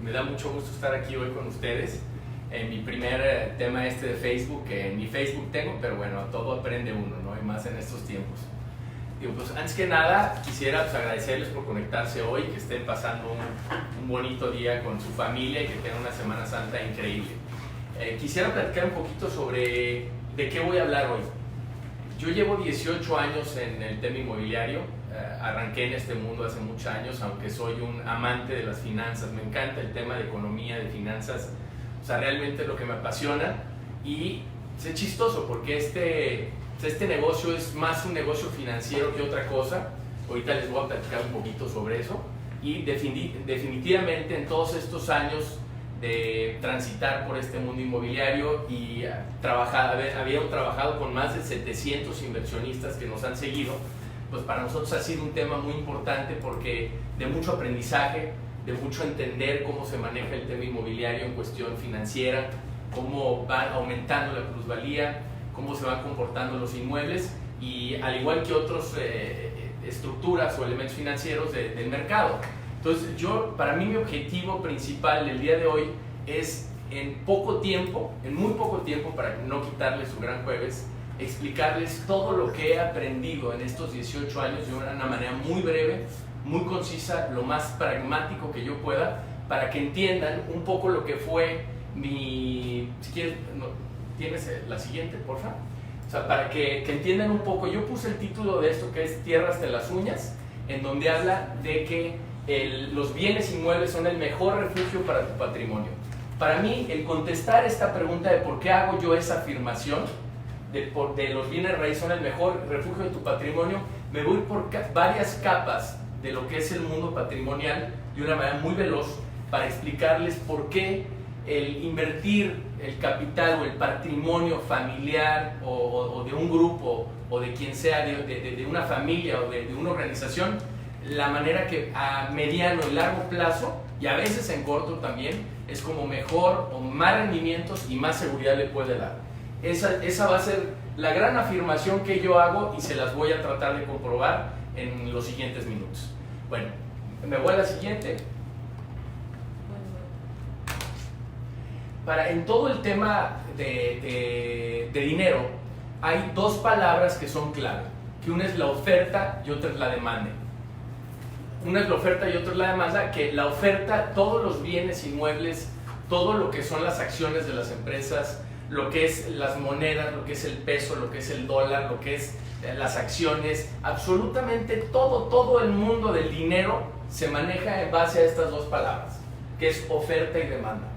Me da mucho gusto estar aquí hoy con ustedes. En mi primer tema de Facebook, que ni Facebook tengo, pero bueno, todo aprende uno, ¿no? Y más en estos tiempos. Digo, pues antes que nada, quisiera agradecerles por conectarse hoy, que estén pasando un bonito día con su familia y que tengan una Semana Santa increíble. Quisiera platicar un poquito sobre de qué voy a hablar hoy. Yo llevo 18 años en el tema inmobiliario, arranqué en este mundo hace muchos años, aunque soy un amante de las finanzas, me encanta el tema de economía, de finanzas, o sea, realmente es lo que me apasiona y es chistoso porque este negocio es más un negocio financiero que otra cosa. Ahorita les voy a platicar un poquito sobre eso y definitivamente en todos estos años de transitar por este mundo inmobiliario y habíamos trabajado con más de 700 inversionistas que nos han seguido, pues para nosotros ha sido un tema muy importante porque de mucho aprendizaje, de mucho entender cómo se maneja el tema inmobiliario en cuestión financiera, cómo va aumentando la plusvalía, cómo se van comportando los inmuebles y al igual que otras estructuras o elementos financieros del mercado. Entonces para mí mi objetivo principal del día de hoy es en muy poco tiempo, para no quitarles su gran jueves, explicarles todo lo que he aprendido en estos 18 años de una manera muy breve, muy concisa, lo más pragmático que yo pueda, para que entiendan un poco lo que fue si quieres, ¿tienes la siguiente, por favor? O sea, para que entiendan un poco, yo puse el título de esto que es Tierras de las Uñas, en donde habla de que los bienes inmuebles son el mejor refugio para tu patrimonio. Para mí, el contestar esta pregunta de por qué hago yo esa afirmación, de los bienes raíces son el mejor refugio de tu patrimonio, me voy por varias capas de lo que es el mundo patrimonial de una manera muy veloz para explicarles por qué el invertir el capital o el patrimonio familiar o de un grupo o de quien sea, de una familia o de una organización, la manera que a mediano y largo plazo, y a veces en corto también, es como mejor o más rendimientos y más seguridad le puede dar. Esa va a ser la gran afirmación que yo hago y se las voy a tratar de comprobar en los siguientes minutos. Bueno, me voy a la siguiente. En todo el tema de dinero, hay dos palabras que son clave, que una es la oferta y otra es la demanda. Una es la oferta y otra es la demanda, que la oferta, todos los bienes inmuebles, todo lo que son las acciones de las empresas, lo que es las monedas, lo que es el peso, lo que es el dólar, lo que es las acciones, absolutamente todo el mundo del dinero se maneja en base a estas dos palabras, que es oferta y demanda.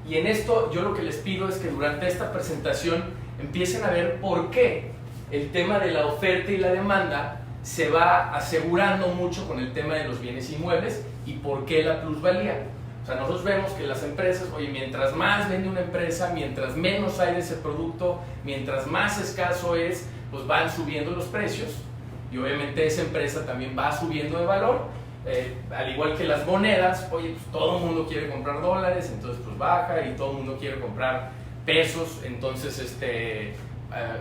Y en esto yo lo que les pido es que durante esta presentación empiecen a ver por qué el tema de la oferta y la demanda se va asegurando mucho con el tema de los bienes inmuebles y por qué la plusvalía. O sea, nosotros vemos que las empresas, oye, mientras más vende una empresa, mientras menos hay de ese producto, mientras más escaso es, pues van subiendo los precios y obviamente esa empresa también va subiendo de valor. Al igual que las monedas, oye, pues todo el mundo quiere comprar dólares, entonces pues baja, y todo el mundo quiere comprar pesos, entonces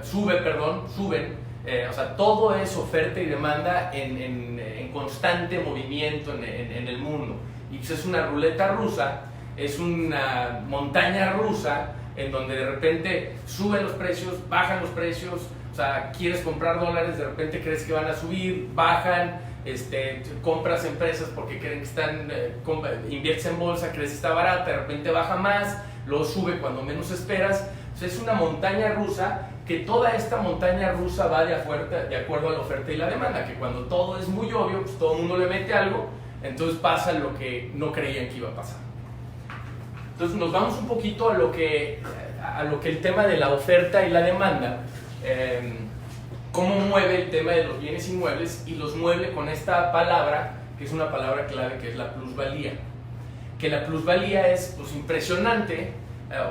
suben. O sea, todo es oferta y demanda en constante movimiento en el mundo. Y pues es una ruleta rusa, es una montaña rusa en donde de repente suben los precios, bajan los precios. O sea, quieres comprar dólares, de repente crees que van a subir, bajan. Compras empresas porque creen que inviertes en bolsa, crees que está barata, de repente baja más, luego sube cuando menos esperas. O sea, es una montaña rusa, que toda esta montaña rusa va de acuerdo a la oferta y la demanda, que cuando todo es muy obvio, pues todo el mundo le mete algo, entonces pasa lo que no creían que iba a pasar. Entonces nos vamos un poquito a lo que el tema de la oferta y la demanda, cómo mueve el tema de los bienes inmuebles, y los mueve con esta palabra, que es una palabra clave, que es la plusvalía. Que la plusvalía es pues impresionante.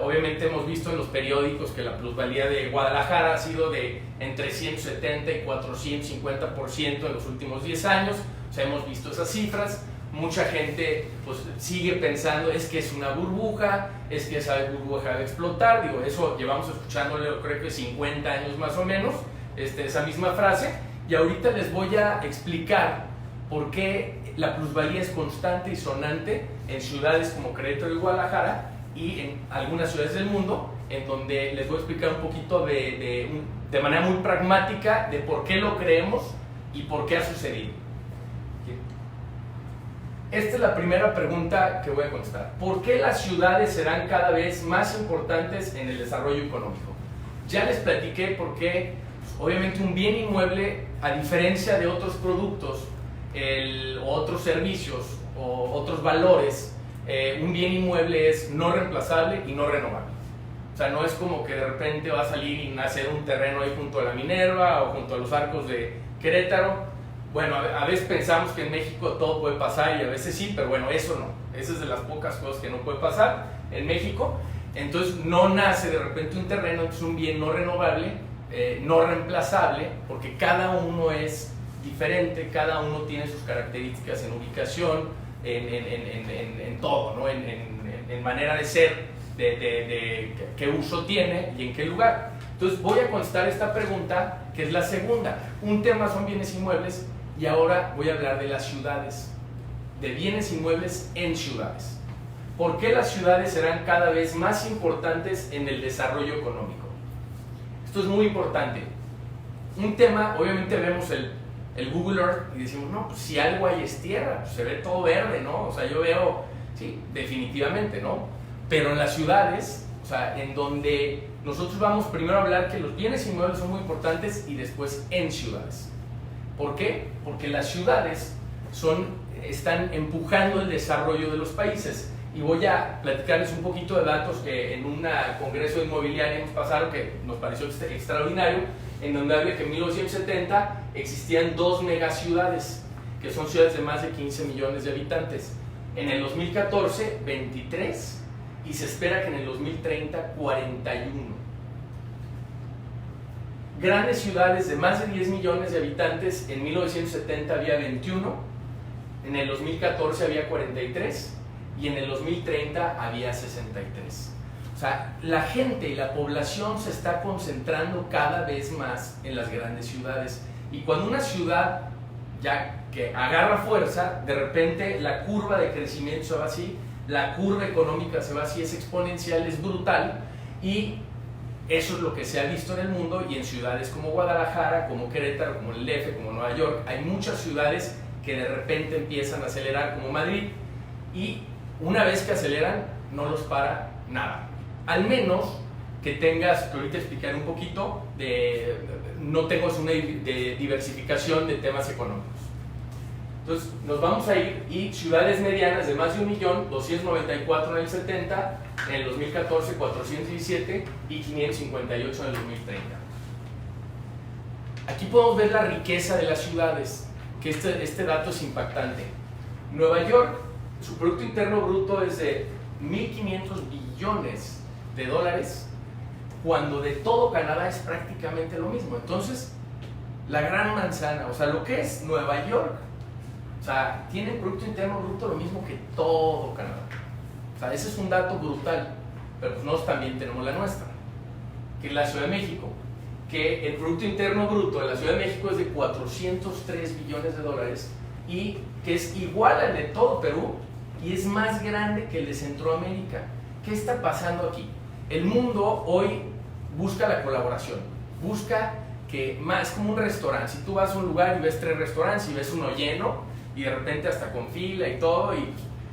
Obviamente hemos visto en los periódicos que la plusvalía de Guadalajara ha sido de entre 170 y 450% en los últimos 10 años. O sea, hemos visto esas cifras. Mucha gente pues sigue pensando, es que es una burbuja, es que esa burbuja va a explotar. Digo, eso llevamos escuchándole, creo que 50 años más o menos, esa misma frase. Y ahorita les voy a explicar por qué la plusvalía es constante y sonante en ciudades como Querétaro y Guadalajara y en algunas ciudades del mundo, en donde les voy a explicar un poquito de manera muy pragmática de por qué lo creemos y por qué ha sucedido. Esta es la primera pregunta que voy a contestar. ¿Por qué las ciudades serán cada vez más importantes en el desarrollo económico? Ya les platiqué por qué, pues, obviamente un bien inmueble, a diferencia de otros productos o otros servicios o otros valores, un bien inmueble es no reemplazable y no renovable. O sea, no es como que de repente va a salir y nacer un terreno ahí junto a la Minerva o junto a los arcos de Querétaro. Bueno, a veces pensamos que en México todo puede pasar y a veces sí, pero bueno, eso no. Esa es de las pocas cosas que no puede pasar en México. Entonces no nace de repente un terreno, es un bien no renovable, no reemplazable, porque cada uno es diferente, cada uno tiene sus características en ubicación, en todo, ¿no? En manera de ser, de qué uso tiene y en qué lugar. Entonces voy a contestar esta pregunta, que es la segunda. Un tema son bienes inmuebles y ahora voy a hablar de las ciudades, de bienes inmuebles en ciudades. ¿Por qué las ciudades serán cada vez más importantes en el desarrollo económico? Esto es muy importante. Un tema, obviamente vemos el Google Earth y decimos, no, pues si algo hay es tierra, pues se ve todo verde, ¿no? O sea, yo veo, sí, definitivamente, ¿no? Pero en las ciudades, o sea, en donde nosotros vamos primero a hablar que los bienes inmuebles son muy importantes y después en ciudades. ¿Por qué? Porque las ciudades están empujando el desarrollo de los países. Y voy a platicarles un poquito de datos que en un congreso inmobiliario hemos pasado que nos pareció extraordinario, en donde habla que en 1970 existían 2 megaciudades, que son ciudades de más de 15 millones de habitantes. En el 2014, 23, y se espera que en el 2030, 41. Grandes ciudades de más de 10 millones de habitantes, en 1970 había 21, en el 2014 había 43, y en el 2030 había 63. O sea, la gente y la población se está concentrando cada vez más en las grandes ciudades. Y cuando una ciudad ya que agarra fuerza, de repente la curva de crecimiento se va así, la curva económica se va así, es exponencial, es brutal, y eso es lo que se ha visto en el mundo. Y en ciudades como Guadalajara, como Querétaro, como el DF, como Nueva York, hay muchas ciudades que de repente empiezan a acelerar, como Madrid, y una vez que aceleran, no los para nada. Al menos que tengas, que ahorita explicaré un poquito, no tengas una diversificación de temas económicos. Entonces, nos vamos a ir, y ciudades medianas de más de 1 millón, 294 en el 70, en el 2014 417 y 558 en el 2030. Aquí podemos ver la riqueza de las ciudades, que este dato es impactante. Nueva York, su Producto Interno Bruto es de 1.500 billones de dólares, cuando de todo Canadá es prácticamente lo mismo. Entonces, la gran manzana, o sea, lo que es Nueva York, o sea, tiene Producto Interno Bruto lo mismo que todo Canadá. O sea, ese es un dato brutal, pero pues nosotros también tenemos la nuestra, que es la Ciudad de México, que el Producto Interno Bruto de la Ciudad de México es de 403 billones de dólares, y que es igual al de todo Perú, y es más grande que el de Centroamérica. ¿Qué está pasando aquí? El mundo hoy busca la colaboración, busca que más como un restaurante. Si tú vas a un lugar y ves 3 restaurantes y ves uno lleno, y de repente hasta con fila y todo,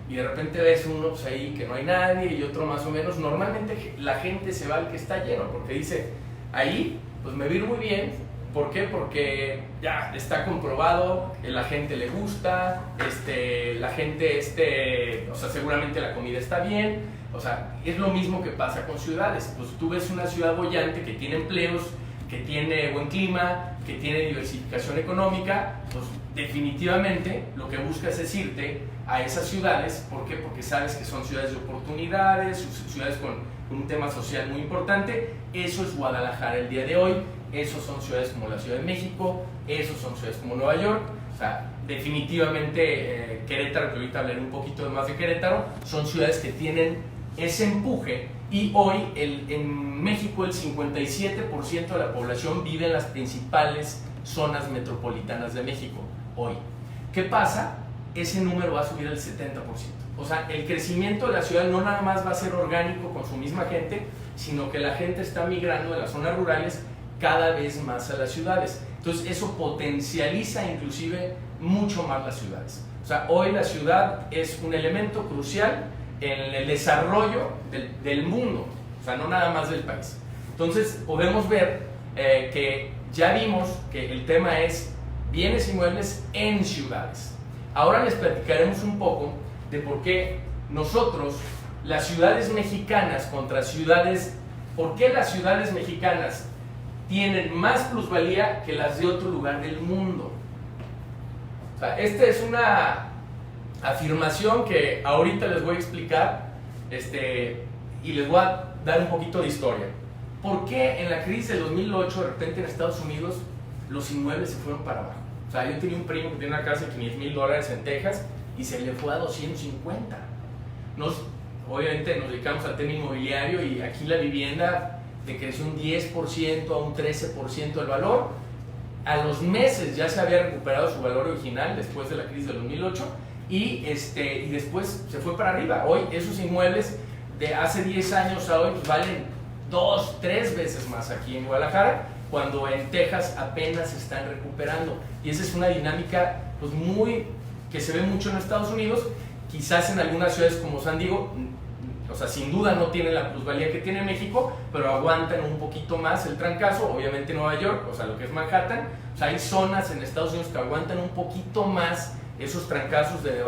y de repente ves uno pues ahí que no hay nadie y otro más o menos, normalmente la gente se va al que está lleno, porque dice, ahí pues me va a ir muy bien. ¿Por qué? Porque ya está comprobado, la gente le gusta, la gente, o sea, seguramente la comida está bien. O sea, es lo mismo que pasa con ciudades. Pues tú ves una ciudad bollante que tiene empleos, que tiene buen clima, que tiene diversificación económica, pues definitivamente lo que buscas es irte a esas ciudades. ¿Por qué? Porque sabes que son ciudades de oportunidades, ciudades con un tema social muy importante. Eso es Guadalajara el día de hoy. Esos son ciudades como la Ciudad de México, esos son ciudades como Nueva York. O sea, definitivamente Querétaro, que ahorita hablaré un poquito más de Querétaro, son ciudades que tienen ese empuje. Y hoy en México el 57% de la población vive en las principales zonas metropolitanas de México. Hoy, ¿qué pasa? ese número va a subir al 70%. O sea, el crecimiento de la ciudad no nada más va a ser orgánico con su misma gente, sino que la gente está migrando de las zonas rurales cada vez más a las ciudades. Entonces eso potencializa inclusive mucho más las ciudades. O sea, hoy la ciudad es un elemento crucial en el desarrollo del mundo, o sea, no nada más del país. Entonces podemos ver que ya vimos que el tema es bienes inmuebles en ciudades. Ahora les platicaremos un poco de por qué nosotros, las ciudades mexicanas contra ciudades, por qué las ciudades mexicanas tienen más plusvalía que las de otro lugar del mundo. O sea, esta es una afirmación que ahorita les voy a explicar y les voy a dar un poquito de historia. ¿Por qué en la crisis del 2008 de repente en Estados Unidos los inmuebles se fueron para abajo? O sea, yo tenía un primo que tiene una casa de $500,000 en Texas y se le fue a 250. Obviamente nos dedicamos al tema inmobiliario y aquí la vivienda decreció un 10% a un 13% del valor. A los meses ya se había recuperado su valor original después de la crisis del 2008 y después se fue para arriba. Hoy esos inmuebles de hace 10 años a hoy pues valen 2, 3 veces más aquí en Guadalajara, cuando en Texas apenas se están recuperando. Y esa es una dinámica pues que se ve mucho en Estados Unidos. Quizás en algunas ciudades como San Diego, o sea, sin duda no tienen la plusvalía que tiene México, pero aguantan un poquito más el trancazo. Obviamente Nueva York, o sea, lo que es Manhattan, o sea, hay zonas en Estados Unidos que aguantan un poquito más esos trancazos de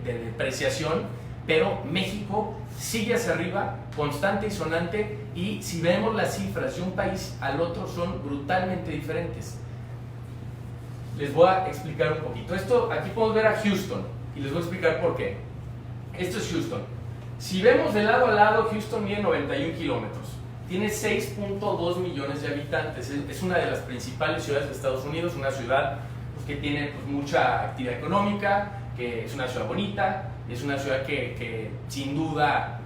depreciación, pero México sigue hacia arriba, constante y sonante, y si vemos las cifras de un país al otro son brutalmente diferentes. Les voy a explicar un poquito. Aquí podemos ver a Houston, y les voy a explicar por qué. Esto es Houston. Si vemos de lado a lado, Houston mide 91 kilómetros, tiene 6.2 millones de habitantes, es una de las principales ciudades de Estados Unidos, una ciudad pues, que tiene pues, mucha actividad económica, que es una ciudad bonita, es una ciudad que sin duda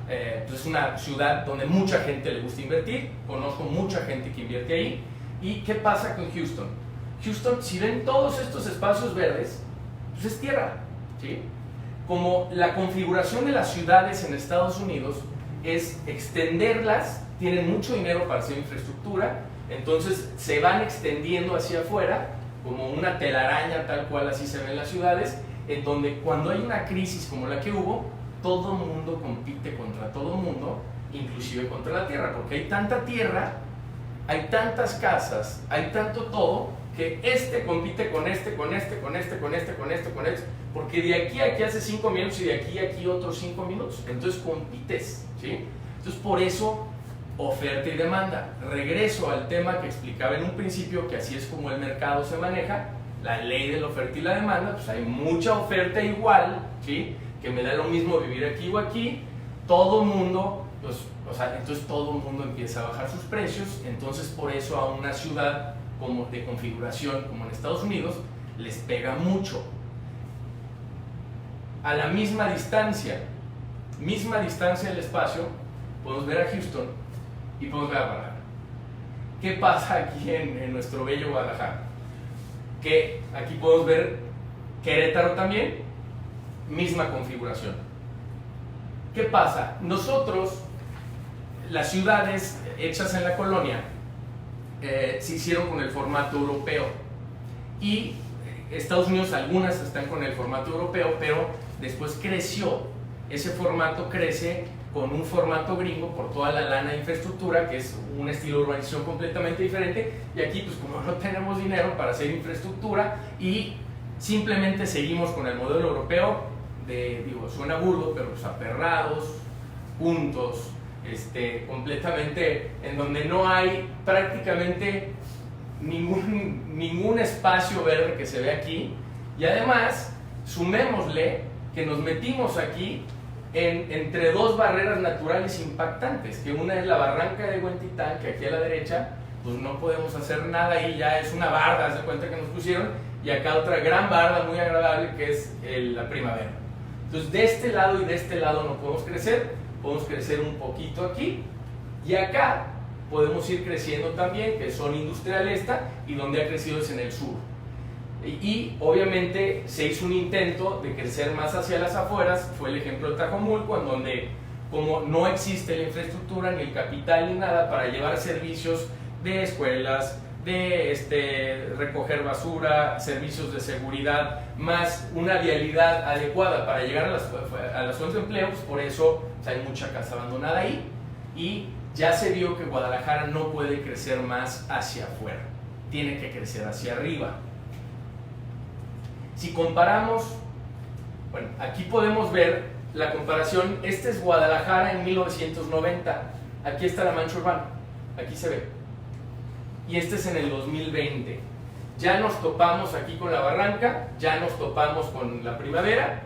pues es una ciudad donde mucha gente le gusta invertir, conozco mucha gente que invierte ahí. ¿Y qué pasa con Houston? Houston, si ven todos estos espacios verdes, pues es tierra, ¿sí? Como la configuración de las ciudades en Estados Unidos es extenderlas, tienen mucho dinero para hacer infraestructura, entonces se van extendiendo hacia afuera como una telaraña, tal cual así se ven las ciudades, en donde cuando hay una crisis como la que hubo, todo el mundo compite contra todo el mundo, inclusive contra la tierra, porque hay tanta tierra, hay tantas casas, hay tanto todo, que compite con con este, porque de aquí a aquí hace 5 minutos y de aquí a aquí otros 5 minutos, entonces compites, ¿sí? Entonces por eso, oferta y demanda. Regreso al tema que explicaba en un principio, que así es como el mercado se maneja, la ley de la oferta y la demanda, pues hay mucha oferta igual, ¿sí? Que me da lo mismo vivir aquí o aquí, todo el mundo, pues, o sea, entonces todo el mundo empieza a bajar sus precios, entonces por eso a una ciudad como de configuración como en Estados Unidos les pega mucho. A la misma distancia del espacio, podemos ver a Houston y podemos ver a Guadalajara. ¿Qué pasa aquí en nuestro bello Guadalajara? Que aquí podemos ver Querétaro también, misma configuración. ¿Qué pasa? Nosotros, las ciudades hechas en la colonia, se hicieron con el formato europeo y Estados Unidos algunas están con el formato europeo, pero después creció, ese formato crece con un formato gringo por toda la lana de infraestructura, que es un estilo de urbanización completamente diferente, y aquí pues como no tenemos dinero para hacer infraestructura y simplemente seguimos con el modelo europeo suena burdo, pero pues aperrados, juntos, completamente, en donde no hay prácticamente ningún espacio verde que se ve aquí, y además sumémosle que nos metimos aquí entre dos barreras naturales impactantes, que una es la barranca de Huentitán, que aquí a la derecha pues no podemos hacer nada, ahí ya es una barda, haz de cuenta que nos pusieron, y acá otra gran barda muy agradable que es la primavera. Entonces de este lado y de este lado no podemos crecer un poquito aquí, y acá podemos ir creciendo también, que son industrial esta, y donde ha crecido es en el sur. Y obviamente se hizo un intento de crecer más hacia las afueras, fue el ejemplo de Tlajomulco, en donde como no existe la infraestructura, ni el capital, ni nada para llevar servicios de escuelas, de recoger basura, servicios de seguridad, más una vialidad adecuada para llegar a las fuentes de empleo, pues por eso hay mucha casa abandonada ahí, y ya se vio que Guadalajara no puede crecer más hacia afuera, tiene que crecer hacia arriba. Si comparamos, bueno, aquí podemos ver la comparación. Este es Guadalajara en 1990, aquí está la mancha urbana, aquí se ve, y este es en el 2020. Ya nos topamos aquí con la barranca, ya nos topamos con la primavera,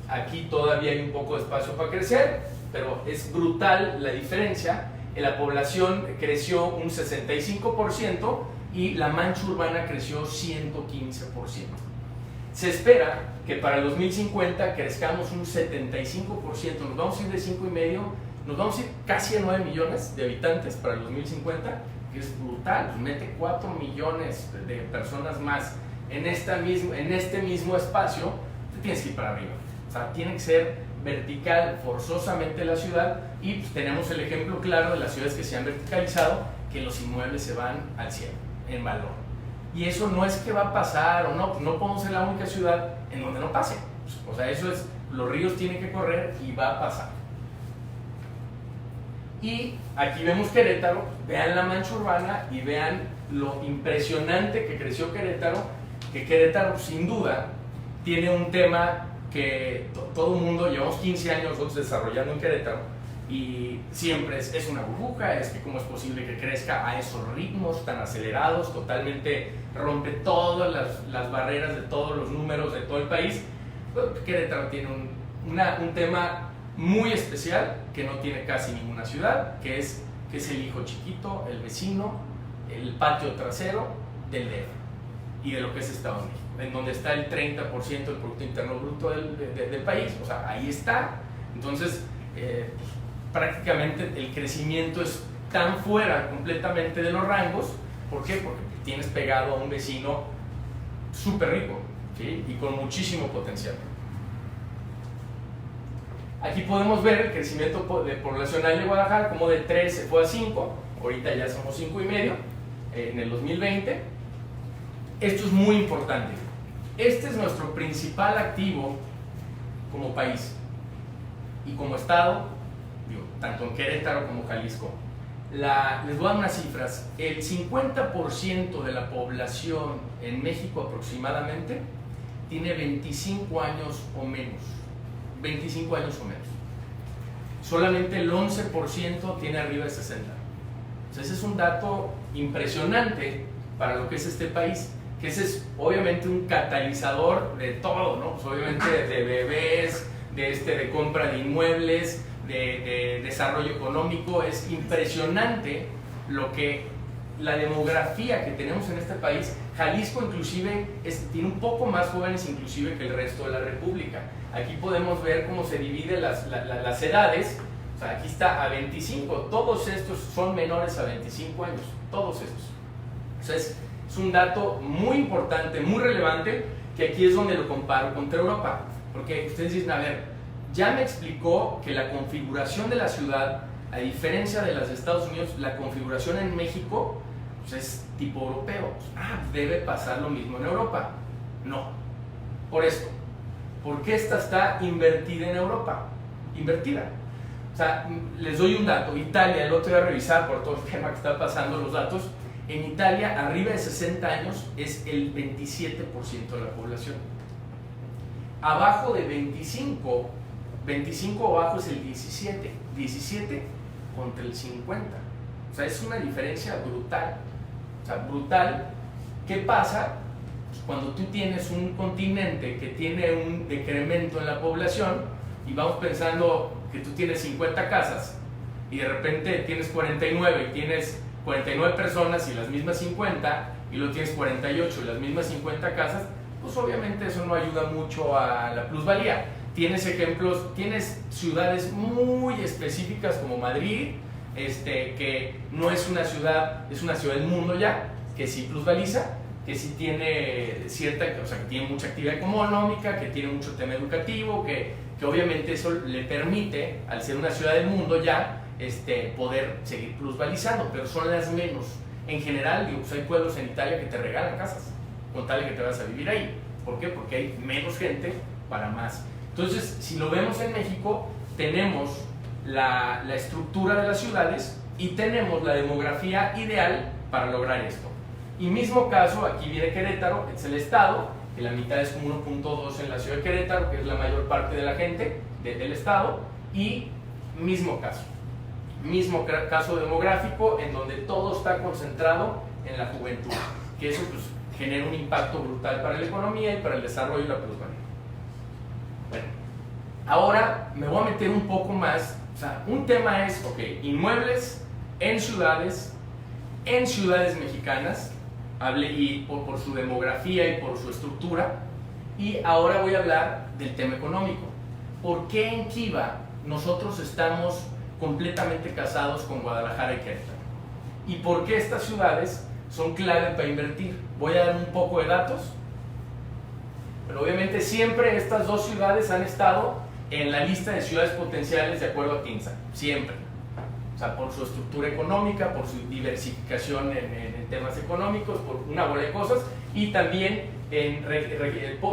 aquí todavía hay un poco de espacio para crecer, pero es brutal la diferencia. La población creció un 65% y la mancha urbana creció 115%. Se espera que para el 2050 crezcamos un 75%, nos vamos a ir de 5,5, nos vamos a ir casi a 9 millones de habitantes para el 2050, que es brutal, nos mete 4 millones de personas más en este mismo espacio. Te tienes que ir para arriba, o sea, tiene que ser vertical forzosamente la ciudad, y pues tenemos el ejemplo claro de las ciudades que se han verticalizado, que los inmuebles se van al cielo en valor. Y eso no es que va a pasar o no, no podemos ser la única ciudad en donde no pase. O sea, eso es, los ríos tienen que correr y va a pasar. Y aquí vemos Querétaro, vean la mancha urbana y vean lo impresionante que creció Querétaro, que Querétaro sin duda tiene un tema que todo el mundo, llevamos 15 años nosotros desarrollando en Querétaro, y siempre es una burbuja, es que cómo es posible que crezca a esos ritmos tan acelerados, totalmente rompe todas las barreras de todos los números de todo el país. Querétaro tiene un tema muy especial que no tiene casi ninguna ciudad, que es el hijo chiquito, el vecino, el patio trasero del DF y de lo que es Estado de México, en donde está el 30% del Producto Interno Bruto del país. O sea, ahí está. Entonces, prácticamente el crecimiento es tan fuera completamente de los rangos. ¿Por qué? Porque tienes pegado a un vecino súper rico, ¿sí? Y con muchísimo potencial. Aquí podemos ver el crecimiento poblacional de Guadalajara, como de 3 se fue a 5, ahorita ya somos 5,5 en el 2020. Esto es muy importante. Este es nuestro principal activo como país y como estado, tanto en Querétaro como Jalisco. Les voy a dar unas cifras. El 50% de la población en México aproximadamente tiene 25 años o menos. 25 años o menos. Solamente el 11% tiene arriba de 60. O sea, ese es un dato impresionante para lo que es este país, que ese es obviamente un catalizador de todo, ¿no? Pues obviamente de bebés, de compra de inmuebles, de desarrollo económico. Es impresionante la demografía que tenemos en este país. Jalisco inclusive tiene un poco más jóvenes inclusive que el resto de la república. Aquí podemos ver cómo se dividen las edades. O sea, aquí está a 25, todos estos son menores a 25 años, todos estos. O sea, es un dato muy importante, muy relevante, que aquí es donde lo comparo contra Europa. Porque ustedes dicen, a ver, ya me explicó que la configuración de la ciudad, a diferencia de las de Estados Unidos, la configuración en México pues es tipo europeo. Debe pasar lo mismo en Europa. No. Por esto. ¿Por qué esta está invertida en Europa? Invertida. O sea, les doy un dato. Italia, el otro día revisar por todo el tema que está pasando los datos. En Italia, arriba de 60 años es el 27% de la población. Abajo de 25 abajo es el 17 contra el 50. O sea, es una diferencia brutal. O sea, brutal. ¿Qué pasa? Pues cuando tú tienes un continente que tiene un decremento en la población y vamos pensando que tú tienes 50 casas y de repente tienes 49 y tienes 49 personas y las mismas 50 y luego tienes 48 y las mismas 50 casas, pues obviamente eso no ayuda mucho a la plusvalía. Tienes ejemplos, tienes ciudades muy específicas como Madrid, que no es una ciudad, es una ciudad del mundo ya, que sí plusvaliza, que sí tiene cierta, o sea, que tiene mucha actividad económica, que tiene mucho tema educativo, que obviamente eso le permite, al ser una ciudad del mundo ya, poder seguir plusvalizando, pero son las menos. En general, digo, pues hay pueblos en Italia que te regalan casas, con tal de que te vas a vivir ahí. ¿Por qué? Porque hay menos gente para más. Entonces, si lo vemos en México, tenemos la estructura de las ciudades y tenemos la demografía ideal para lograr esto. Y mismo caso, aquí viene Querétaro, es el estado, que la mitad es como 1.2 en la ciudad de Querétaro, que es la mayor parte de la gente del estado, y mismo caso demográfico, en donde todo está concentrado en la juventud, que eso pues genera un impacto brutal para la economía y para el desarrollo y la plusvalía. Bueno, ahora me voy a meter un poco más, o sea, un tema es, ok, inmuebles en ciudades mexicanas, hablé y por su demografía y por su estructura, y ahora voy a hablar del tema económico. ¿Por qué en Kiva nosotros estamos completamente casados con Guadalajara y Querétaro? ¿Y por qué estas ciudades son clave para invertir? Voy a dar un poco de datos, pero obviamente siempre estas dos ciudades han estado en la lista de ciudades potenciales de acuerdo a TINSA, siempre. O sea, por su estructura económica, por su diversificación en temas económicos, por una bola de cosas, y también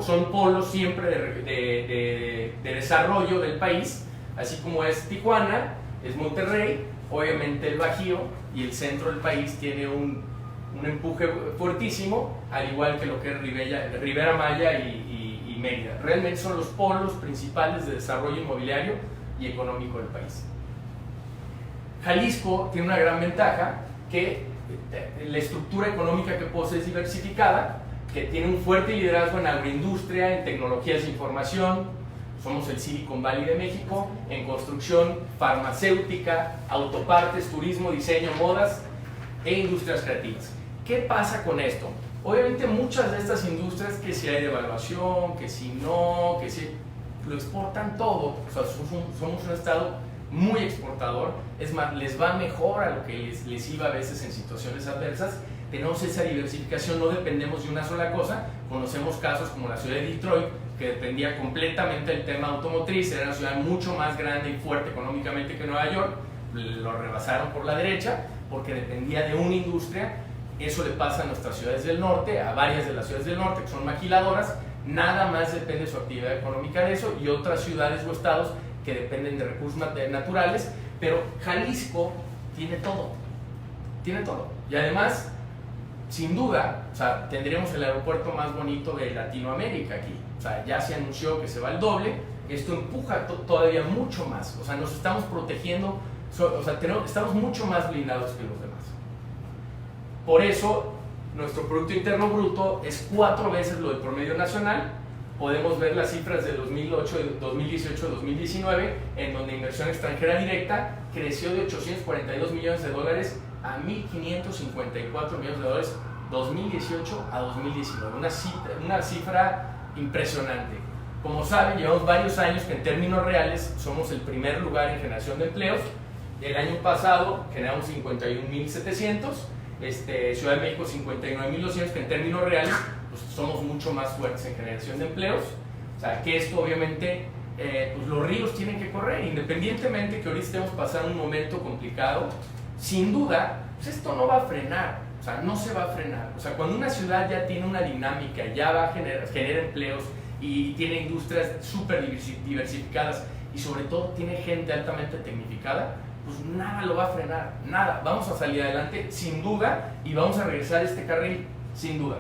son polos siempre de desarrollo del país, así como es Tijuana, es Monterrey, obviamente el Bajío y el centro del país tiene un empuje fuertísimo, al igual que lo que es Ribera Maya y Mérida. Realmente son los polos principales de desarrollo inmobiliario y económico del país. Jalisco tiene una gran ventaja, que la estructura económica que posee es diversificada, que tiene un fuerte liderazgo en agroindustria, en tecnologías de información. Somos el Silicon Valley de México, en construcción, farmacéutica, autopartes, turismo, diseño, modas e industrias creativas. ¿Qué pasa con esto? Obviamente muchas de estas industrias, que si hay devaluación, que si no, que si lo exportan todo, o sea, somos un estado muy exportador, es más, les va mejor a lo que les iba a veces en situaciones adversas. Tenemos esa diversificación, no dependemos de una sola cosa. Conocemos casos como la ciudad de Detroit, que dependía completamente del tema automotriz, era una ciudad mucho más grande y fuerte económicamente que Nueva York, lo rebasaron por la derecha, porque dependía de una industria. Eso le pasa a nuestras ciudades del norte, a varias de las ciudades del norte que son maquiladoras, nada más depende de su actividad económica de eso, y otras ciudades o estados que dependen de recursos naturales, pero Jalisco tiene todo, y además, sin duda, o sea, tendríamos el aeropuerto más bonito de Latinoamérica aquí. O sea, ya se anunció que se va el doble, esto empuja todavía mucho más, o sea, nos estamos protegiendo, o sea, estamos mucho más blindados que los demás. Por eso, nuestro Producto Interno Bruto es 4 veces lo del promedio nacional. Podemos ver las cifras de 2018-2019, en donde inversión extranjera directa creció de 842 millones de dólares a 1.554 millones de dólares 2018 a 2019, una cifra impresionante. Como saben, llevamos varios años que en términos reales somos el primer lugar en generación de empleos. El año pasado generamos 51.700, Ciudad de México 59.200, que en términos reales pues somos mucho más fuertes en generación de empleos. O sea, que esto obviamente, pues los ríos tienen que correr, independientemente que ahorita estemos pasando un momento complicado. Sin duda, pues esto no va a frenar, o sea, no se va a frenar. O sea, cuando una ciudad ya tiene una dinámica, ya va a genera empleos y tiene industrias súper diversificadas y sobre todo tiene gente altamente tecnificada, pues nada lo va a frenar, nada. Vamos a salir adelante sin duda y vamos a regresar a este carril sin duda.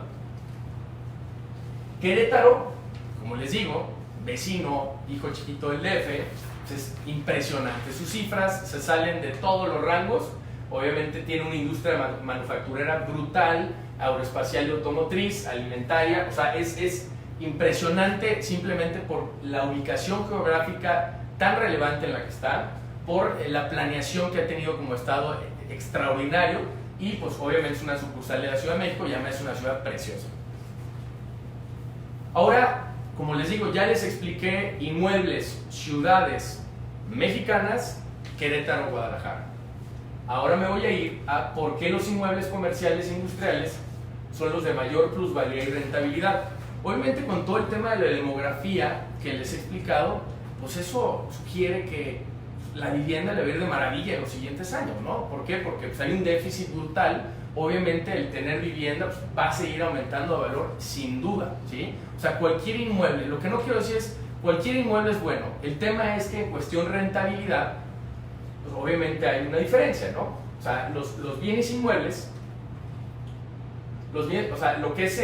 Querétaro, como les digo, vecino, hijo chiquito del DF, pues es impresionante. Sus cifras se salen de todos los rangos. Obviamente tiene una industria manufacturera brutal, aeroespacial y automotriz, alimentaria. O sea, es impresionante simplemente por la ubicación geográfica tan relevante en la que está, por la planeación que ha tenido como estado extraordinario, y pues obviamente es una sucursal de la Ciudad de México y además es una ciudad preciosa. Ahora, como les digo, ya les expliqué inmuebles, ciudades mexicanas, Querétaro, Guadalajara. Ahora me voy a ir a por qué los inmuebles comerciales e industriales son los de mayor plusvalía y rentabilidad. Obviamente con todo el tema de la demografía que les he explicado, pues eso sugiere que la vivienda le va a ir de maravilla en los siguientes años, ¿no? ¿Por qué? Porque pues, hay un déficit brutal. Obviamente el tener vivienda pues, va a seguir aumentando de valor sin duda, ¿sí? O sea, cualquier inmueble, lo que no quiero decir es cualquier inmueble es bueno. El tema es que en cuestión rentabilidad, pues, obviamente hay una diferencia, ¿no? O sea, los bienes inmuebles, o sea, lo que es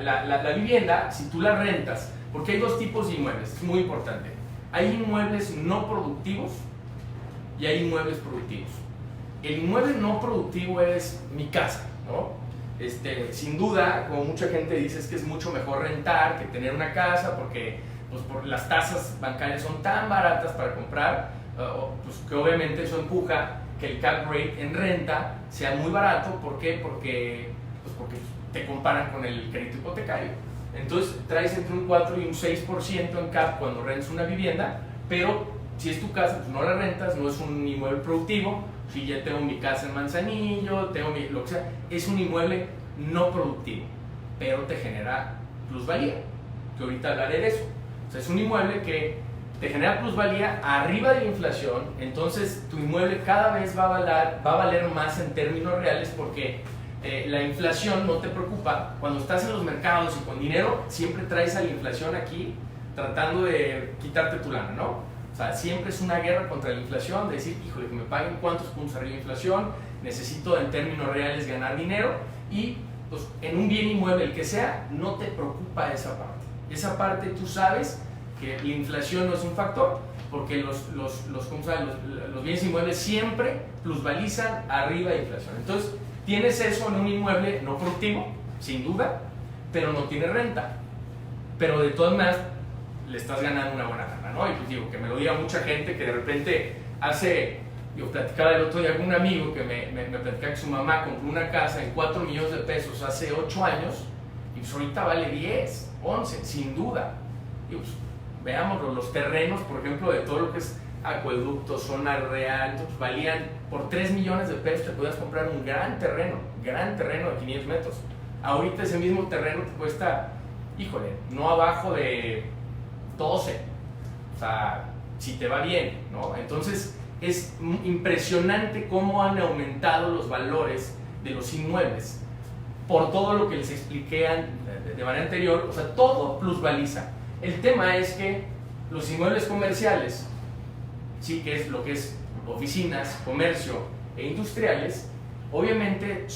la vivienda, si tú la rentas, porque hay dos tipos de inmuebles, es muy importante. Hay inmuebles no productivos y hay inmuebles productivos. El inmueble no productivo es mi casa, ¿no? Sin duda, como mucha gente dice, es que es mucho mejor rentar que tener una casa porque pues, por las tasas bancarias son tan baratas para comprar, pues, que obviamente eso empuja que el cap rate en renta sea muy barato. ¿Por qué? Porque te comparan con el crédito hipotecario. Entonces traes entre un 4 y un 6% en cap cuando rentas una vivienda, pero si es tu casa, pues no la rentas, no es un inmueble productivo. Si ya tengo mi casa en Manzanillo, lo que sea, es un inmueble no productivo, pero te genera plusvalía, que ahorita hablaré de eso. O sea, es un inmueble que te genera plusvalía arriba de la inflación, entonces tu inmueble cada vez va a valer más en términos reales porque la inflación no te preocupa. Cuando estás en los mercados y con dinero, siempre traes a la inflación aquí tratando de quitarte tu lana, ¿no? O sea, siempre es una guerra contra la inflación, de decir, híjole, que me paguen cuántos puntos arriba de inflación, necesito en términos reales ganar dinero y pues, en un bien inmueble, el que sea, no te preocupa esa parte. Esa parte tú sabes que la inflación no es un factor porque los bienes inmuebles siempre plusvalizan arriba de inflación. Entonces, tienes eso en un inmueble no productivo, sin duda, pero no tiene renta. Pero de todas maneras, le estás ganando una buena gana, ¿no? Y pues digo, que me lo diga mucha gente que de repente platicaba el otro día con un amigo que me platicaba que su mamá compró una casa en 4 millones de pesos hace 8 años y pues ahorita vale 10, 11, sin duda. Y pues veámoslo, los terrenos, por ejemplo, de todo lo que es acueducto, zona real, pues valían por 3 millones de pesos, te podías comprar un gran terreno de 500 metros. Ahorita ese mismo terreno te cuesta, híjole, no abajo de 12, o sea, si te va bien, ¿no? Entonces es impresionante cómo han aumentado los valores de los inmuebles por todo lo que les expliqué de manera anterior. O sea, todo plusvaliza. El tema es que los inmuebles comerciales, sí, que es lo que es oficinas, comercio e industriales, obviamente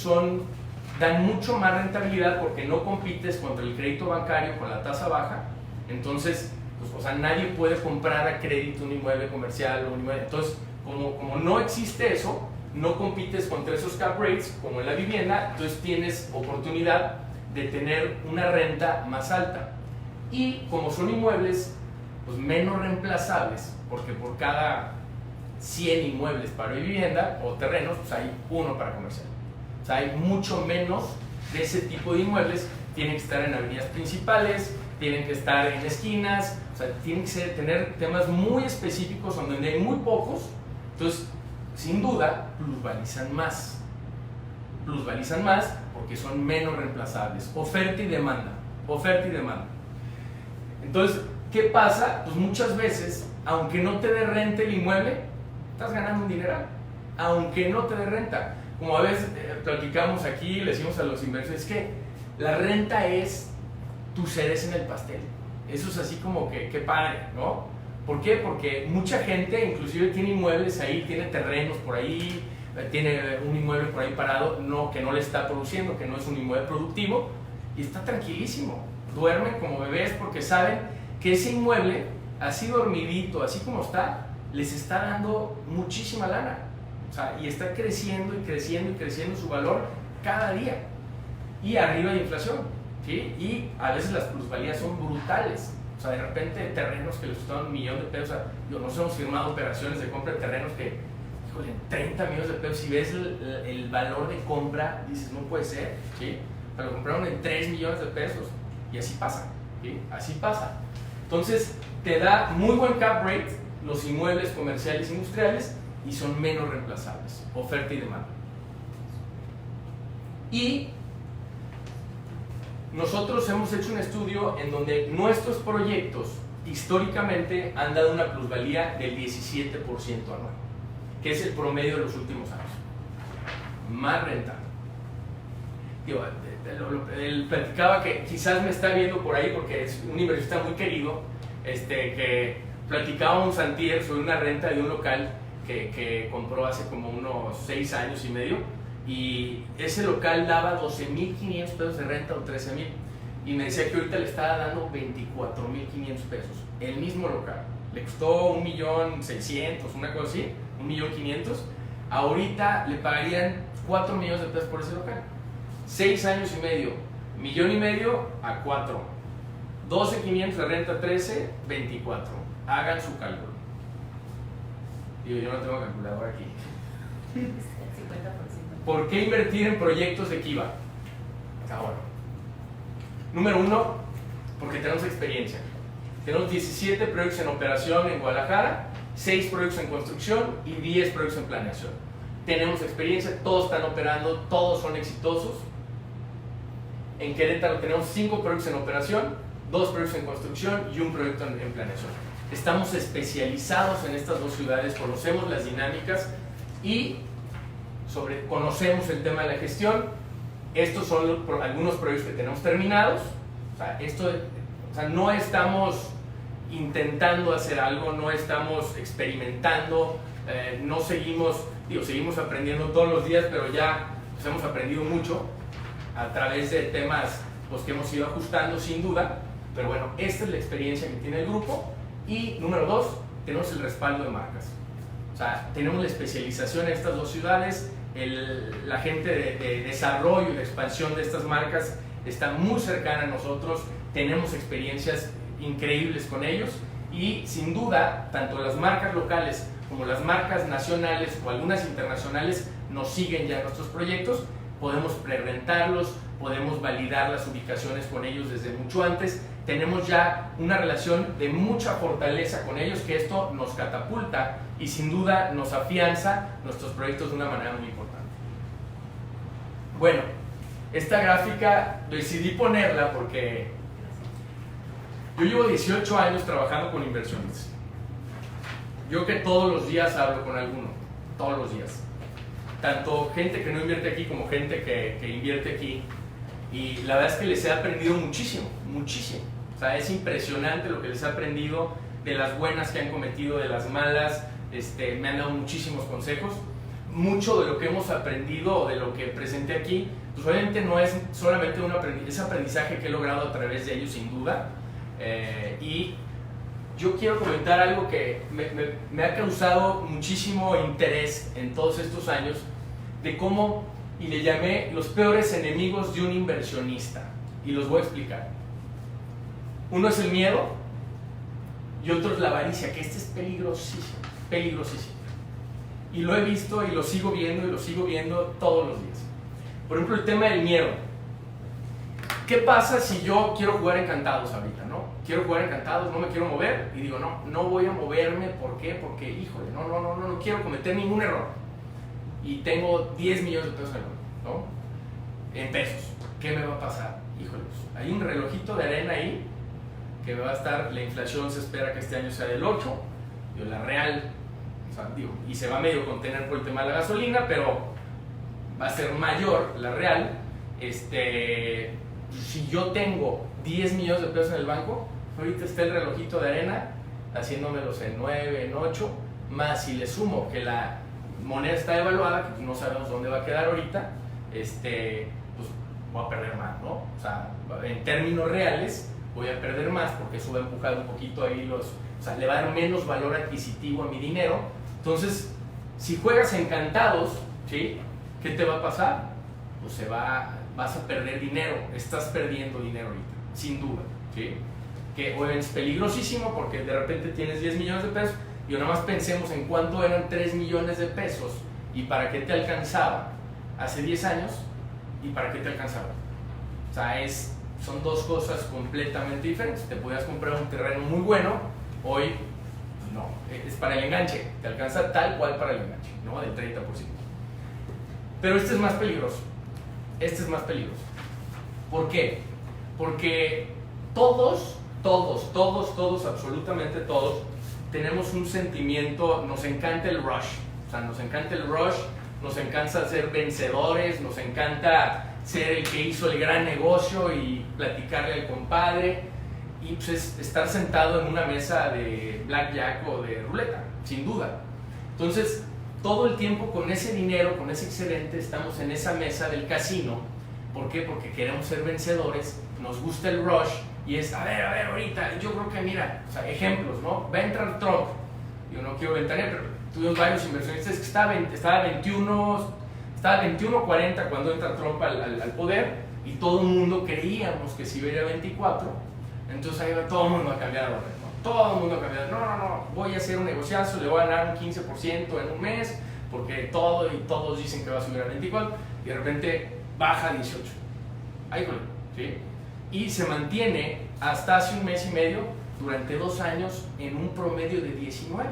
dan mucho más rentabilidad porque no compites contra el crédito bancario con la tasa baja. Entonces, pues, o sea, nadie puede comprar a crédito un inmueble comercial o un inmueble. Entonces, como no existe eso, no compites contra esos cap rates como en la vivienda, entonces tienes oportunidad de tener una renta más alta. Y como son inmuebles pues, menos reemplazables, porque por cada 100 inmuebles para vivienda o terrenos, pues hay uno para comercial. O sea, hay mucho menos de ese tipo de inmuebles. Tienen que estar en avenidas principales, tienen que estar en esquinas, o sea, tienen que tener temas muy específicos donde hay muy pocos. Entonces, sin duda, plusvalizan más porque son menos reemplazables. Oferta y demanda. Entonces, ¿qué pasa? Pues muchas veces, aunque no te dé renta el inmueble, estás ganando un dineral. Aunque no te dé renta. Como a veces platicamos aquí, le decimos a los inversores que la renta es tu cereza en el pastel. Eso es así como que padre, ¿no? ¿Por qué? Porque mucha gente inclusive tiene inmuebles ahí, tiene terrenos por ahí, tiene un inmueble por ahí parado, que no le está produciendo, que no es un inmueble productivo, y está tranquilísimo. Duermen como bebés porque saben que ese inmueble, así dormidito, así como está, les está dando muchísima lana. O sea, y está creciendo y creciendo y creciendo su valor cada día. Y arriba de inflación, ¿sí? Y a veces las plusvalías son brutales. O sea, de repente terrenos que les costaron 1 millón de pesos. O sea, nos hemos firmado operaciones de compra de terrenos que, híjole, 30 millones de pesos. Si ves el valor de compra, dices, no puede ser, ¿sí? Pero lo compraron en 3 millones de pesos. Y así pasa, ¿sí? Así pasa. Entonces, te da muy buen cap rate los inmuebles comerciales e industriales y son menos reemplazables. Oferta y demanda. Y nosotros hemos hecho un estudio en donde nuestros proyectos históricamente han dado una plusvalía del 17% anual, que es el promedio de los últimos años. Más rentable. Digo, él platicaba que quizás me está viendo por ahí porque es un inversionista muy querido, que platicaba un santier sobre una renta de un local que compró hace como unos 6 años y medio, y ese local daba 12.500 pesos de renta o 13.000, y me decía que ahorita le estaba dando 24.500 pesos, el mismo local. Le costó 1.600.000, una cosa así, 1.500.000. Ahorita le pagarían 4 millones de pesos por ese local. 6 años y medio, 1.5 millones a 4, 12.500 de renta, 13, 24. Hagan su cálculo. Digo, yo no tengo calculadora aquí. El 50%. ¿Por qué invertir en proyectos de Kiva? Ahora, número 1, porque tenemos experiencia. Tenemos 17 proyectos en operación en Guadalajara, 6 proyectos en construcción y 10 proyectos en planeación. Tenemos experiencia, todos están operando, todos son exitosos. En Querétaro tenemos 5 proyectos en operación, 2 proyectos en construcción y 1 proyecto en planeación. Estamos especializados en estas 2 ciudades, conocemos las dinámicas y conocemos el tema de la gestión. Estos son algunos proyectos que tenemos terminados. O sea, no estamos intentando hacer algo, no estamos experimentando, no seguimos aprendiendo todos los días, pero ya pues, hemos aprendido mucho a través de temas pues, que hemos ido ajustando sin duda. Pero bueno, esta es la experiencia que tiene el grupo. Y número 2, tenemos el respaldo de marcas. O sea, tenemos la especialización en estas 2 ciudades, la gente de desarrollo y de expansión de estas marcas está muy cercana a nosotros, tenemos experiencias increíbles con ellos y sin duda, tanto las marcas locales como las marcas nacionales o algunas internacionales nos siguen ya en nuestros proyectos, podemos prerentarlos, podemos validar las ubicaciones con ellos desde mucho antes, tenemos ya una relación de mucha fortaleza con ellos que esto nos catapulta y sin duda nos afianza nuestros proyectos de una manera muy importante. Bueno, esta gráfica decidí ponerla porque yo llevo 18 años trabajando con inversionistas. Yo que todos los días hablo con alguno, todos los días. Tanto gente que no invierte aquí como gente que invierte aquí. Y la verdad es que les he aprendido muchísimo, muchísimo. O sea, es impresionante lo que les he aprendido de las buenas que han cometido, de las malas. Me han dado muchísimos consejos. Mucho de lo que hemos aprendido o de lo que presenté aquí, pues obviamente no es solamente ese aprendizaje que he logrado a través de ellos, sin duda. Y yo quiero comentar algo que me ha causado muchísimo interés en todos estos años, de cómo, y le llamé los peores enemigos de un inversionista. Y los voy a explicar. Uno es el miedo y otro es la avaricia, que este es peligrosísimo, peligrosísimo. Y lo he visto y lo sigo viendo y lo sigo viendo todos los días. Por ejemplo, el tema del miedo. ¿Qué pasa si yo quiero jugar encantados ahorita, no? Quiero jugar encantados, no me quiero mover y digo, no voy a moverme, ¿por qué? Porque, híjole, no quiero cometer ningún error. Y tengo 10 millones de pesos en el banco, ¿no? En pesos. ¿Qué me va a pasar? Híjole, hay un relojito de arena ahí que me va a estar, la inflación se espera que este año sea del 8, la real, o sea, y se va a medio contener por el tema de la gasolina, pero va a ser mayor la real. Si yo tengo 10 millones de pesos en el banco, ahorita está el relojito de arena haciéndomelos en 9, en 8, más si le sumo que la moneda está devaluada, que no sabemos dónde va a quedar ahorita, pues voy a perder más, ¿no? O sea, en términos reales voy a perder más porque eso va a empujar un poquito ahí o sea, le va a dar menos valor adquisitivo a mi dinero. Entonces, si juegas encantados, ¿sí? ¿Qué te va a pasar? Pues vas a perder dinero, estás perdiendo dinero ahorita, sin duda, ¿sí? Que obviamente es peligrosísimo porque de repente tienes 10 millones de pesos y nada más pensemos en cuánto eran 3 millones de pesos y para qué te alcanzaba hace 10 años y para qué te alcanzaba. O sea, son 2 cosas completamente diferentes. Te podías comprar un terreno muy bueno, hoy no, es para el enganche, te alcanza tal cual para el enganche, ¿no? Del 30%. Pero este es más peligroso. Este es más peligroso. ¿Por qué? Porque todos, absolutamente todos, tenemos un sentimiento, nos encanta el rush. O sea, nos encanta el rush, nos encanta ser vencedores, nos encanta ser el que hizo el gran negocio y platicarle al compadre. Y pues estar sentado en una mesa de blackjack o de ruleta, sin duda. Entonces, todo el tiempo con ese dinero, con ese excedente, estamos en esa mesa del casino. ¿Por qué? Porque queremos ser vencedores, nos gusta el rush y es, a ver, ahorita, yo creo que mira, o sea, ejemplos, ¿no? Va a entrar Trump, yo no quiero ventanear, pero tuvimos varios inversionistas que estaba 21-40 cuando entra Trump al poder y todo el mundo creíamos que si iba a ir a 24, entonces ahí va todo el mundo a cambiar a dólares, ¿no? Todo el mundo a cambiar, no, voy a hacer un negociazo, le voy a ganar un 15% en un mes, porque todos dicen que va a subir a 24 y de repente baja a 18. Ahí fue, ¿sí? Y se mantiene hasta hace un mes y medio, durante 2 años, en un promedio de 19.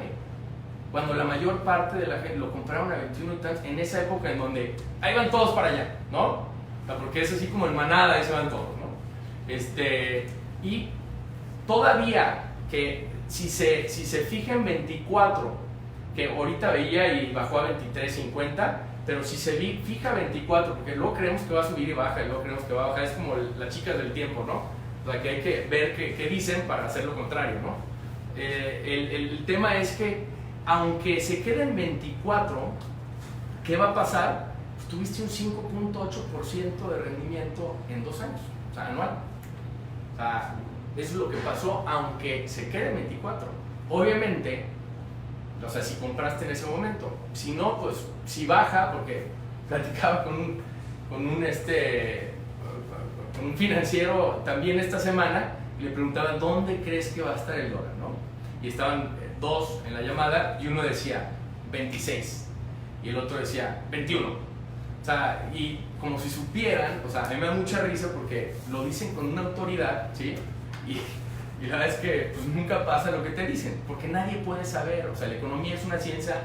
Cuando la mayor parte de la gente lo compraron a 21 y tantos, en esa época en donde ahí van todos para allá, ¿no? O sea, porque es así como en manada, ahí se van todos, ¿no? Y todavía que si se fija en 24, que ahorita veía y bajó a 23.50, pero si se fija 24, porque luego creemos que va a subir y baja, y luego creemos que va a bajar, es como las chicas del tiempo, ¿no? O sea, que hay que ver qué dicen para hacer lo contrario, ¿no? El tema es que, aunque se quede en 24, ¿qué va a pasar? Pues tuviste un 5.8% de rendimiento en 2 años, o sea, anual. O sea, eso es lo que pasó, aunque se quede en 24. Obviamente, o sea, si compraste en ese momento. Si no, pues si baja, porque platicaba con un financiero también esta semana y le preguntaba ¿dónde crees que va a estar el dólar? ¿No? Y estaban 2 en la llamada y uno decía 26 y el otro decía 21. O sea, y como si supieran, o sea, a mí me da mucha risa porque lo dicen con una autoridad, ¿sí? Y la verdad es que pues, nunca pasa lo que te dicen, porque nadie puede saber. O sea, la economía es una ciencia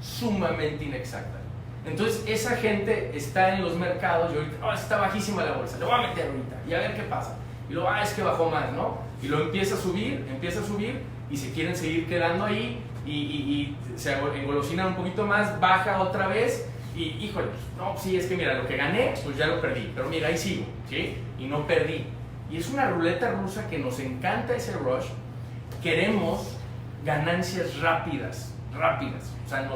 sumamente inexacta. Entonces, esa gente está en los mercados y ahorita, está bajísima la bolsa, lo voy a meter ahorita y a ver qué pasa. Y luego, es que bajó más, ¿no? Y lo empieza a subir y se quieren seguir quedando ahí y se engolosinan un poquito más, baja otra vez y, híjole, no, sí, es que mira, lo que gané, pues ya lo perdí, pero mira, ahí sigo, ¿sí? Y no perdí. Y es una ruleta rusa que nos encanta ese rush. Queremos ganancias rápidas. O sea,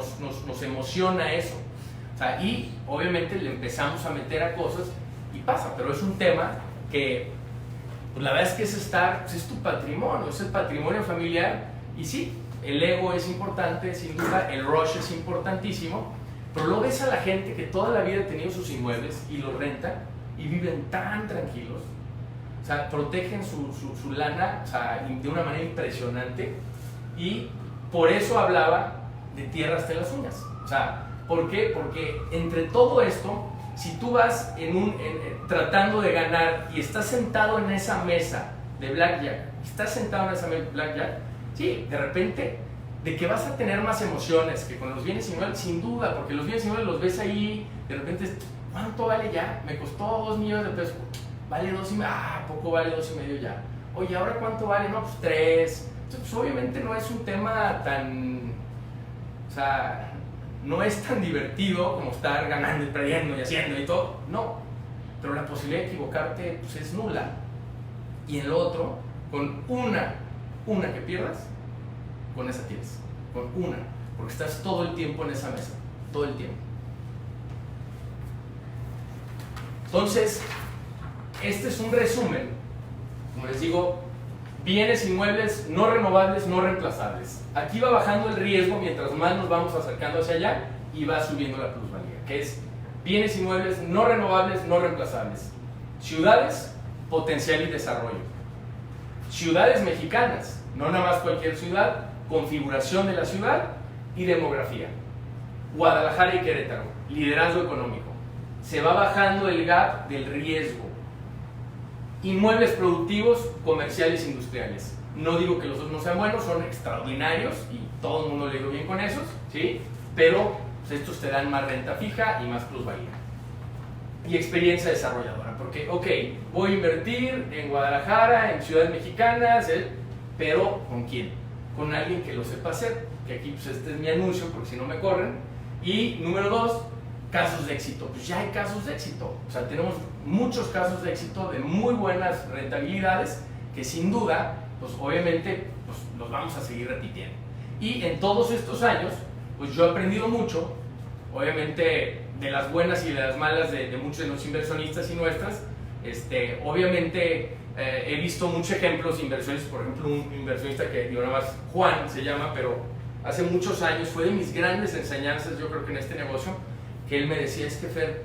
nos emociona eso. O sea, y obviamente le empezamos a meter a cosas y pasa, pero es un tema que, pues la verdad es que pues es tu patrimonio, es el patrimonio familiar. Y sí, el ego es importante, sin duda, el rush es importantísimo, pero luego ves a la gente que toda la vida ha tenido sus inmuebles y los renta y viven tan tranquilos. O sea, protegen su lana, o sea, de una manera impresionante, y por eso hablaba de tierra hasta las uñas. O sea, ¿por qué? Porque entre todo esto, si tú vas tratando de ganar y estás sentado en esa mesa de blackjack, sí, de repente, de que vas a tener más emociones que con los bienes inmuebles, sin duda, porque los bienes inmuebles los ves ahí, de repente, ¿cuánto vale ya? Me costó 2 millones de pesos. Vale 2,5, poco vale 2,5 ya. Oye, ¿ahora cuánto vale? No, pues 3. Entonces, pues obviamente no es un tema tan, o sea, no es tan divertido como estar ganando y perdiendo y haciendo y todo. No, pero la posibilidad de equivocarte pues es nula. Y en lo otro, con una que pierdas, con esa tienes. Con una, porque estás todo el tiempo en esa mesa, todo el tiempo. Entonces, este es un resumen, como les digo, bienes inmuebles no renovables, no reemplazables. Aquí va bajando el riesgo mientras más nos vamos acercando hacia allá y va subiendo la plusvalía, que es bienes inmuebles no renovables, no reemplazables. Ciudades, potencial y desarrollo. Ciudades mexicanas, no nada más cualquier ciudad, configuración de la ciudad y demografía. Guadalajara y Querétaro, liderazgo económico. Se va bajando el gap del riesgo. Inmuebles productivos, comerciales, industriales. No digo que los dos no sean buenos, son extraordinarios y todo el mundo le digo bien con esos, ¿sí? Pero pues, estos te dan más renta fija y más plusvalía. y experiencia desarrolladora, porque, ok, voy a invertir en Guadalajara, en ciudades mexicanas, pero ¿con quién? Con alguien que lo sepa hacer, que aquí pues este es mi anuncio, porque si no me corren. Y número 2, casos de éxito. Pues ya hay casos de éxito, o sea, tenemos muchos casos de éxito de muy buenas rentabilidades, que sin duda, pues obviamente, pues los vamos a seguir repitiendo. Y en todos estos años, pues yo he aprendido mucho, obviamente de las buenas y de las malas de muchos de los inversionistas y nuestras. Obviamente he visto muchos ejemplos de inversiones, por ejemplo un inversionista que digo nada más, Juan se llama, pero hace muchos años fue de mis grandes enseñanzas, yo creo que en este negocio, que él me decía, es que Fer,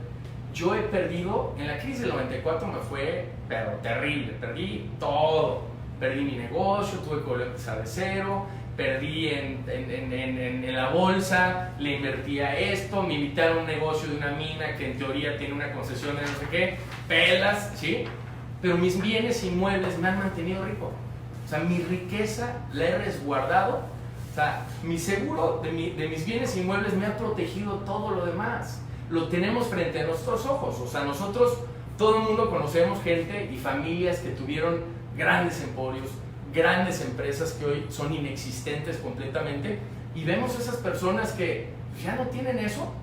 yo he perdido, en la crisis del 94 me fue, pero terrible, perdí todo, perdí mi negocio, tuve que volver a empezar de cero, perdí en la bolsa, le invertí a esto, me invitaron a un negocio de una mina que en teoría tiene una concesión de no sé qué, pelas, ¿sí? Pero mis bienes inmuebles me han mantenido rico. O sea, mi riqueza la he resguardado. O sea, mi seguro de mis bienes inmuebles me ha protegido todo lo demás. Lo tenemos frente a nuestros ojos. O sea, nosotros, todo el mundo conocemos gente y familias que tuvieron grandes emporios, grandes empresas que hoy son inexistentes completamente, y vemos esas personas que ya no tienen eso,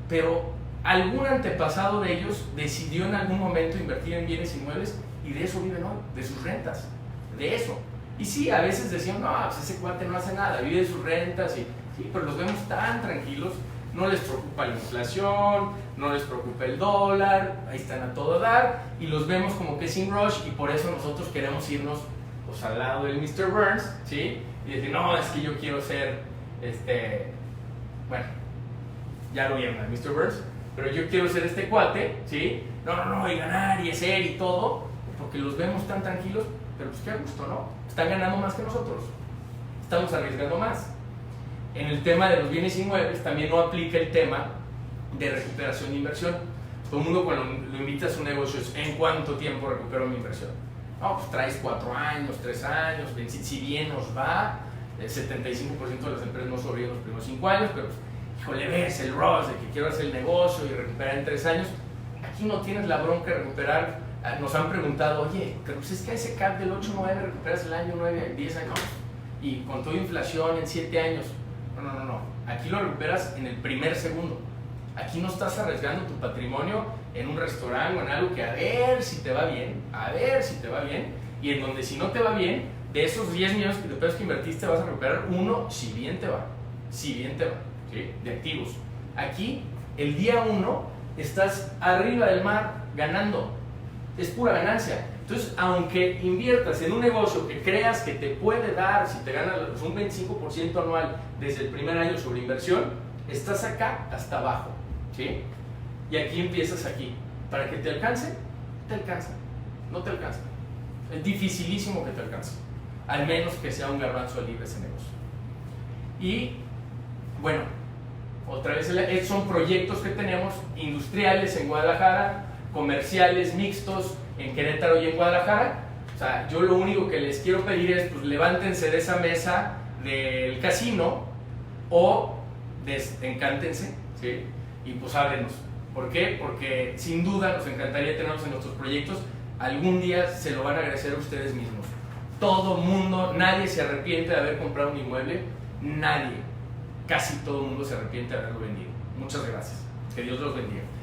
pero algún antepasado de ellos decidió en algún momento invertir en bienes inmuebles y de eso viven hoy, de sus rentas, de eso. Y sí, a veces decían, no, pues ese cuate no hace nada, vive de sus rentas, y sí, pero los vemos tan tranquilos, no les preocupa la inflación, no les preocupa el dólar, ahí están a todo dar, y los vemos como que sin rush, y por eso nosotros queremos irnos pues al lado del Mr. Burns, ¿sí? Y decir, no, es que yo quiero ser, bueno, ya lo vieron al Mr. Burns, pero yo quiero ser este cuate, ¿sí? No, y ganar y hacer y todo, porque los vemos tan tranquilos, pero pues qué gusto, ¿no? Están ganando más que nosotros, estamos arriesgando más. En el tema de los bienes inmuebles también no aplica el tema de recuperación de inversión. Todo el mundo cuando lo invitas a un negocio es, ¿en cuánto tiempo recupero mi inversión? No, pues traes 4 años, 3 años, si bien nos va, el 75% de las empresas no sobreviven los primeros 5 años, pero pues, híjole, ves el rush de que quiero hacer el negocio y recuperar en 3 años. Aquí no tienes la bronca de recuperar. Nos han preguntado, oye, pero pues es que a ese CAP del 8-9 recuperas el año 9, 10 años, y con toda inflación en 7 años. No. Aquí lo recuperas en el primer segundo. Aquí no estás arriesgando tu patrimonio en un restaurante o en algo que a ver si te va bien, y en donde si no te va bien, de esos 10 millones de pesos que invertiste vas a recuperar uno si bien te va, ¿sí? De activos. Aquí, el día 1, estás arriba del mar ganando, es pura ganancia. Entonces, aunque inviertas en un negocio que creas que te puede dar, si te ganas un 25% anual desde el primer año sobre inversión, estás acá hasta abajo, ¿sí? Y aquí empiezas aquí. Para que te alcance, te alcanza. No te alcanza. Es dificilísimo que te alcance. Al menos que sea un garbanzo libre ese negocio. Y, bueno, otra vez, son proyectos que tenemos industriales en Guadalajara, comerciales mixtos en Querétaro y en Guadalajara. O sea, yo lo único que les quiero pedir es, pues levántense de esa mesa del casino o desencántense, ¿sí? Y pues háblenos. ¿Por qué? Porque sin duda nos encantaría tenerlos en nuestros proyectos. Algún día se lo van a agradecer a ustedes mismos. Todo mundo, nadie se arrepiente de haber comprado un inmueble, nadie. Casi todo el mundo se arrepiente de haberlo vendido. Muchas gracias. Que Dios los bendiga.